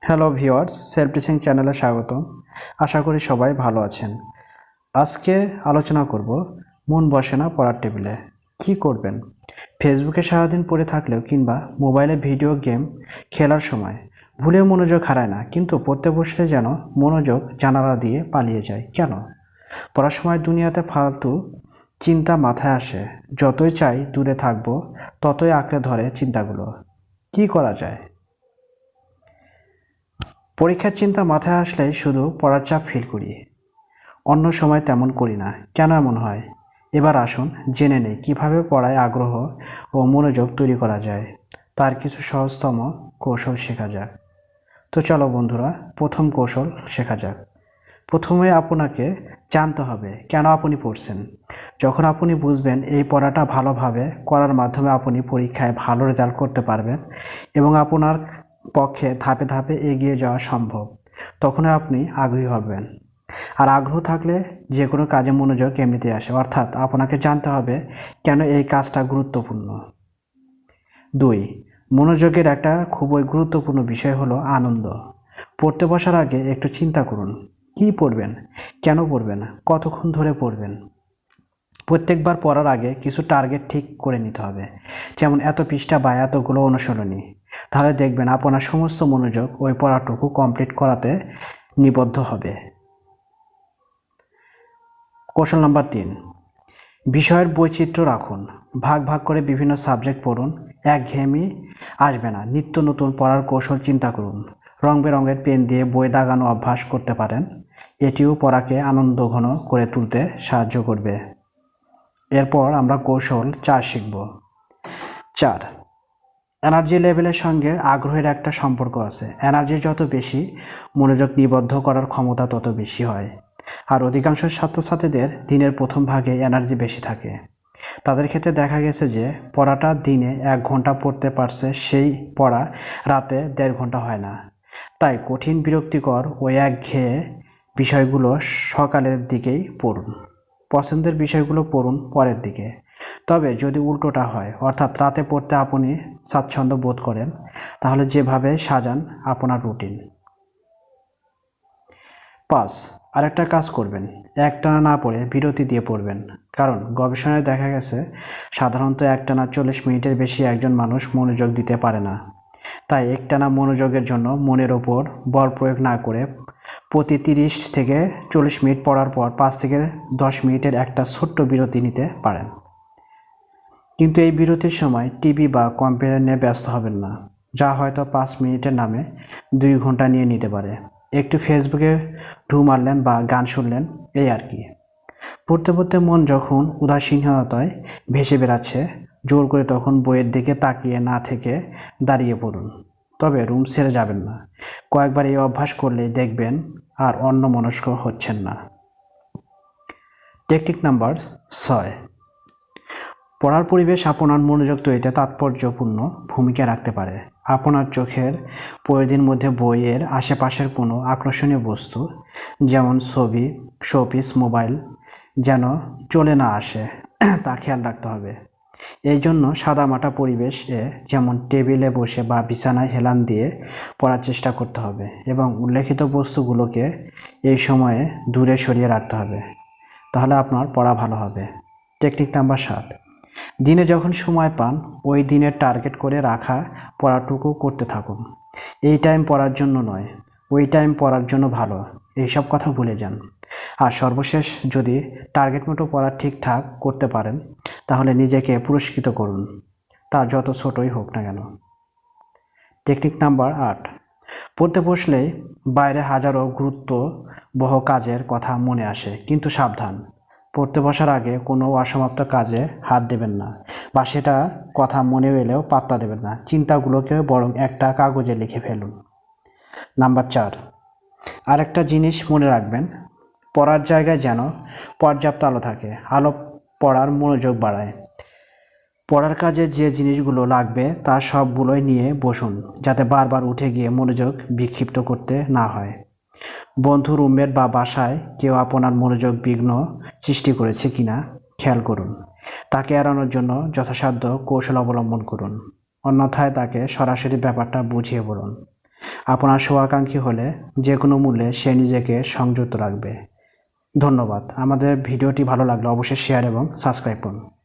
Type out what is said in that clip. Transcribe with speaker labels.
Speaker 1: Hello viewers, self teaching চ্যানেলে স্বাগতম। আশা করি সবাই ভালো আছেন। আজকে আলোচনা করব মন বসে না পড়ার টেবিলে কি করবেন। ফেসবুকে সারাদিন পড়ে থাকলেও কিংবা মোবাইলে ভিডিও গেম খেলার সময় ভুলেও মনোযোগ হারায় না, কিন্তু পড়তে বসলে যেন মনোযোগ জানালা দিয়ে পালিয়ে যায়। কেন? পড়ার সময় দুনিয়াতে ফালতু চিন্তা মাথায় আসে, যতই চাই দূরে থাকবো ততই আঁকড়ে ধরে চিন্তাগুলো। কি করা যায়? পরীক্ষার চিন্তা মাথায় আসলেই শুধু পড়ার চাপ ফিল করি, অন্য সময় তেমন করি না। কেন এমন হয়? এবার আসুন জেনে নেই কীভাবে পড়ায় আগ্রহ ও মনোযোগ তৈরি করা যায়। তার কিছু সহজতম কৌশল শেখা যাক। তো চলো বন্ধুরা, প্রথম কৌশল শেখা যাক। প্রথমে আপনাকে জানতে হবে কেন আপনি পড়ছেন। যখন আপনি বুঝবেন এই পড়াটা ভালোভাবে করার মাধ্যমে আপনি পরীক্ষায় ভালো রেজাল্ট করতে পারবেন এবং আপনার পক্ষে ধাপে ধাপে এগিয়ে যাওয়া সম্ভব, তখনই আপনি আগ্রহী হবেন। আর আগ্রহ থাকলে যে কোনো কাজে মনোযোগ এমনিতেই আসে। অর্থাৎ আপনাকে জানতে হবে কেন এই কাজটা গুরুত্বপূর্ণ। 2. মনোযোগের একটা খুবই গুরুত্বপূর্ণ বিষয় হলো আনন্দ। পড়তে বসার আগে একটু চিন্তা করুন, কি পড়বেন, কেন পড়বেন, কতক্ষণ ধরে পড়বেন। প্রত্যেকবার পড়ার আগে কিছু টার্গেট ঠিক করে নিতে হবে, যেমন এত পৃষ্ঠা বা এতগুলো অনুশীলনী। তাহলে দেখবেন আপনার সমস্ত মনোযোগ ওই পড়াটুকু কমপ্লিট করাতে নিবদ্ধ হবে। কৌশল নাম্বার 3, বিষয়ের বৈচিত্র্য রাখুন। ভাগ ভাগ করে বিভিন্ন সাবজেক্ট পড়ুন, একঘেয়েমি আসবে না। নিত্য নতুন পড়ার কৌশল চিন্তা করুন। রং বেরঙের পেন দিয়ে বই দাগানো অভ্যাস করতে পারেন, এটিও পড়াকে আনন্দঘন করে তুলতে সাহায্য করবে। এরপর আমরা কৌশল 4 শিখব। 4, এনার্জি লেভেলের সঙ্গে আগ্রহের একটা সম্পর্ক আছে। এনার্জি যত বেশি, মনোযোগ নিবদ্ধ করার ক্ষমতা তত বেশি হয়। আর অধিকাংশ ছাত্রছাত্রীদের দিনের প্রথম ভাগে এনার্জি বেশি থাকে। তাদের ক্ষেত্রে দেখা গেছে যে পড়াটা দিনে 1 ঘন্টা পড়তে পারছে, সেই পড়া রাতে 1.5 ঘন্টা হয় না। তাই কঠিন, বিরক্তিকর ও একঘেয়ে বিষয়গুলো সকালের দিকেই পড়ুন, পছন্দের বিষয়গুলো পড়ুন পরের দিকে। তবে যদি উল্টোটা হয়, অর্থাৎ রাতে পড়তে আপনি স্বাচ্ছন্দ্য বোধ করেন, তাহলে যেভাবে সাজান আপনার রুটিন। 5, আরেকটা কাজ করবেন, একটানা না পড়ে বিরতি দিয়ে পড়বেন। কারণ গবেষণায় দেখা গেছে সাধারণত একটানা 40 মিনিটের বেশি একজন মানুষ মনোযোগ দিতে পারে না। তাই একটানা মনোযোগের জন্য মনের ওপর বল প্রয়োগ না করে প্রতি 30 থেকে 40 মিনিট পড়ার পর 5 থেকে 10 মিনিটের একটা ছোট্ট বিরতি নিতে পারেন। কিন্তু এই বিরতির সময় টিভি বা কম্পিউটার নিয়ে ব্যস্ত হবেন না, যা হয়তো 5 মিনিটের নামে 2 ঘন্টা নিয়ে নিতে পারে। একটু ফেসবুকে ঢু মারলেন বা গান শুনলেন, এই আর কি। পড়তে পড়তে মন যখন উদাসীনতায় ভেসে বেড়াচ্ছে, জোর করে তখন বইয়ের দিকে তাকিয়ে না থেকে দাঁড়িয়ে পড়ুন। তবে রুম ছেড়ে যাবেন না। কয়েকবার এই অভ্যাস করলেই দেখবেন আর অন্যমনস্ক হচ্ছেন না। টেকনিক নাম্বার 6, পড়ার পরিবেশ আপনার মনোযোগ তৈরিতে তাৎপর্যপূর্ণ ভূমিকা রাখতে পারে। আপনার চোখের পরিধির মধ্যে বইয়ের আশেপাশের কোনো আকর্ষণীয় বস্তু, যেমন ছবি, শোপিস, মোবাইল যেন চলে না আসে, তা খেয়াল রাখতে হবে। এই জন্য সাদামাটা পরিবেশে, যেমন টেবিলে বসে বা বিছানায় হেলান দিয়ে পড়ার চেষ্টা করতে হবে এবং উল্লেখিত বস্তুগুলোকে এই সময়ে দূরে সরিয়ে রাখতে হবে। তাহলে আপনার পড়া ভালো হবে। টেকনিক নাম্বার 7, দিনে যখন সময় পান ওই দিনের টার্গেট করে রাখা পড়াটুকু করতে থাকুন। এই টাইম পড়ার জন্য নয়, ওই টাইম পড়ার জন্য ভালো, এইসব কথা ভুলে যান। আর সর্বশেষ, যদি টার্গেট মতো পড়া ঠিকঠাক করতে পারেন, তাহলে নিজেকে পুরস্কৃত করুন, তা যত ছোটই হোক না কেন। টেকনিক নাম্বার 8, পড়তে বসলেই বাইরে হাজারো গুরুত্ববহ কাজের কথা মনে আসে, কিন্তু সাবধান, পড়তে বসার আগে কোনো অসমাপ্ত কাজে হাত দেবেন না, বা সেটা কথা মনে এলেও পাত্তা দেবেন না। চিন্তাগুলোকে বরং একটা কাগজে লিখে ফেলুন। নাম্বার 4, আরেকটা জিনিস মনে রাখবেন, পড়ার জায়গায় যেন পর্যাপ্ত আলো থাকে। আলো পড়ার মনোযোগ বাড়ায়। পড়ার কাজে যে জিনিসগুলো লাগবে তার সবগুলোই নিয়ে বসুন, যাতে বারবার উঠে গিয়ে মনোযোগ বিক্ষিপ্ত করতে না হয়। বন্ধু, রুমমেট বা বাসায় কেউ আপনার মনোযোগ বিঘ্ন সৃষ্টি করেছে কিনা খেয়াল করুন। তাকে এড়ানোর জন্য যথাসাধ্য কৌশল অবলম্বন করুন, অন্যথায় তাকে সরাসরি ব্যাপারটা বুঝিয়ে বলুন। আপনার শুভাকাঙ্ক্ষী হলে যে কোনো মূল্যে সে নিজেকে সংযুক্ত রাখবে। ধন্যবাদ। আমাদের ভিডিওটি ভালো লাগলে অবশ্যই শেয়ার এবং সাবস্ক্রাইব করুন।